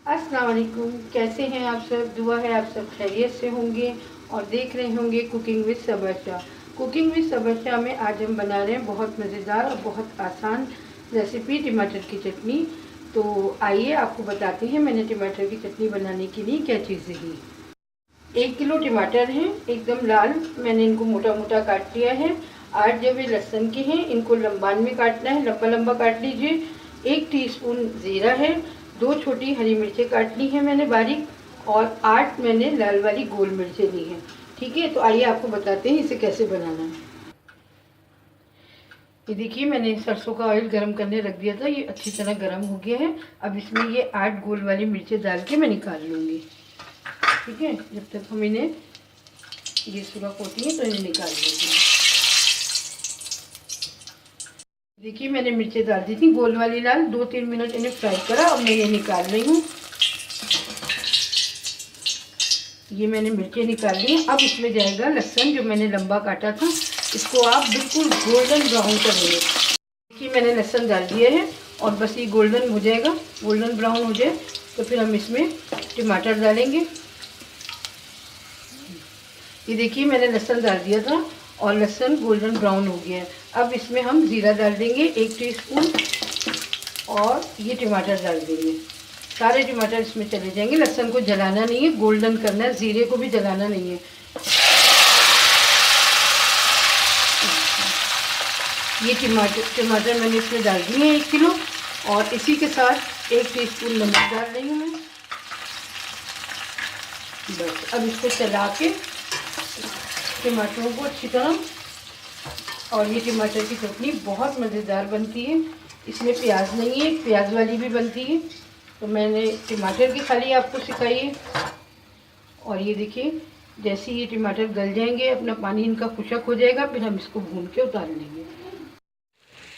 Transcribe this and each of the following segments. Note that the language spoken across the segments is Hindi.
अस्सलाम वालेकुम, कैसे हैं आप सब। दुआ है आप सब खैरियत से होंगे और देख रहे होंगे cooking with Saba Shah. Cooking with Saba Shah में आज हम बना रहे हैं बहुत मज़ेदार और बहुत आसान रेसिपी टमाटर की चटनी। तो आइए आपको बताते हैं मैंने टमाटर की चटनी बनाने के लिए क्या चीज़ें ली। 1 किलो टमाटर हैं, एकदम लाल, मैंने इनको मोटा मोटा काट लिया है। 8 जवे लहसुन के हैं, इनको लंबान में काटना है, लंबा लंबा काट लीजिए। 1 टीस्पून ज़ीरा है, 2 छोटी हरी मिर्चें काट ली हैं मैंने बारीक, और 8 मैंने लाल वाली गोल मिर्चें ली हैं। ठीक है, तो आइए आपको बताते हैं इसे कैसे बनाना है। ये देखिए मैंने सरसों का ऑयल गरम करने रख दिया था, ये अच्छी तरह गरम हो गया है। अब इसमें ये 8 गोल वाली मिर्चें डाल के मैं निकाल लूँगी। ठीक है, जब तक हम इन्हें ये सुरख होती है तो इन्हें निकाल लेंगे। देखिए मैंने मिर्चें डाल दी थी गोल वाली लाल, 2-3 मिनट इन्हें फ्राई करा। अब मैं ये निकाल रही हूँ। ये मैंने मिर्चें निकाल ली। अब इसमें जाएगा लहसुन जो मैंने लंबा काटा था, इसको आप बिल्कुल गोल्डन ब्राउन करेंगे। देखिए मैंने लहसुन डाल दिया है और बस ये गोल्डन हो जाएगा, गोल्डन ब्राउन हो जाए तो फिर हम इसमें टमाटर डालेंगे। ये देखिए मैंने लहसुन डाल दिया था और लहसुन गोल्डन ब्राउन हो गया है। अब इसमें हम ज़ीरा डाल देंगे 1 टीस्पून, और ये टमाटर डाल देंगे। सारे टमाटर इसमें चले जाएंगे। लहसुन को जलाना नहीं है, गोल्डन करना है, ज़ीरे को भी जलाना नहीं है। ये टमाटर मैंने इसमें डाल दिए हैं 1 किलो, और इसी के साथ 1 टीस्पून नमक डाल रही हूँ मैं। बस अब इसको चला के टमाटरों को अच्छी तरह, और ये टमाटर की चटनी बहुत मज़ेदार बनती है। इसमें प्याज नहीं है, प्याज वाली भी बनती है, तो मैंने टमाटर की खाली आपको सिखाई है। और ये देखिए जैसे ये टमाटर गल जाएंगे, अपना पानी इनका खुशक हो जाएगा, फिर हम इसको भून के उतार लेंगे।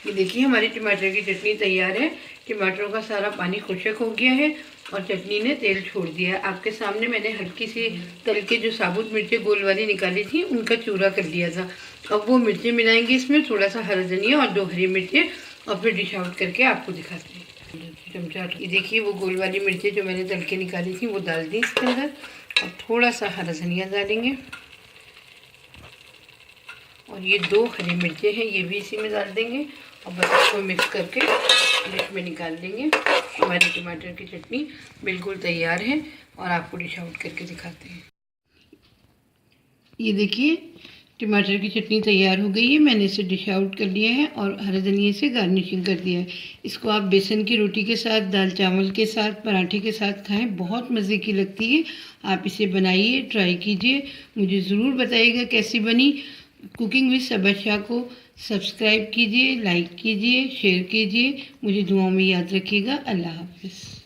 ये देखिए हमारी टमाटर की चटनी तैयार है। टमाटरों का सारा पानी खुशक हो गया है और चटनी ने तेल छोड़ दिया है। आपके सामने मैंने हल्की सी तल के जो साबुत मिर्चें गोल वाली निकाली थी उनका चूरा कर लिया था। अब वो मिर्चें मिलाएंगे इसमें, थोड़ा सा हरा धनिया और 2 हरी मिर्चें, और फिर डिश आउट करके आपको दिखाते हैं। चमचा ये देखिए वो गोल वाली मिर्चें जो मैंने तल के निकाली थी वो डाल दी इसके अंदर, और थोड़ा सा हरा धनिया डालेंगे, और ये 2 हरी मिर्चें हैं ये भी इसी में डाल देंगे, और बस इसको मिक्स करके डिश में निकाल लेंगे। हमारी टमाटर की चटनी बिल्कुल तैयार है और आपको डिश आउट करके दिखाते हैं। ये देखिए टमाटर की चटनी तैयार हो गई है। मैंने इसे डिश आउट कर लिया है और हरे धनिए से गार्निशिंग कर दिया है। इसको आप बेसन की रोटी के साथ, दाल चावल के साथ, पराठे के साथ खाएं, बहुत मज़े की लगती है। आप इसे बनाइए, ट्राई कीजिए, मुझे ज़रूर बताइएगा कैसी बनी। कुकिंग विद सबा शाह को सब्सक्राइब कीजिए, लाइक कीजिए, शेयर कीजिए। मुझे दुआओं में याद रखिएगा। अल्लाह हाफ़िज़।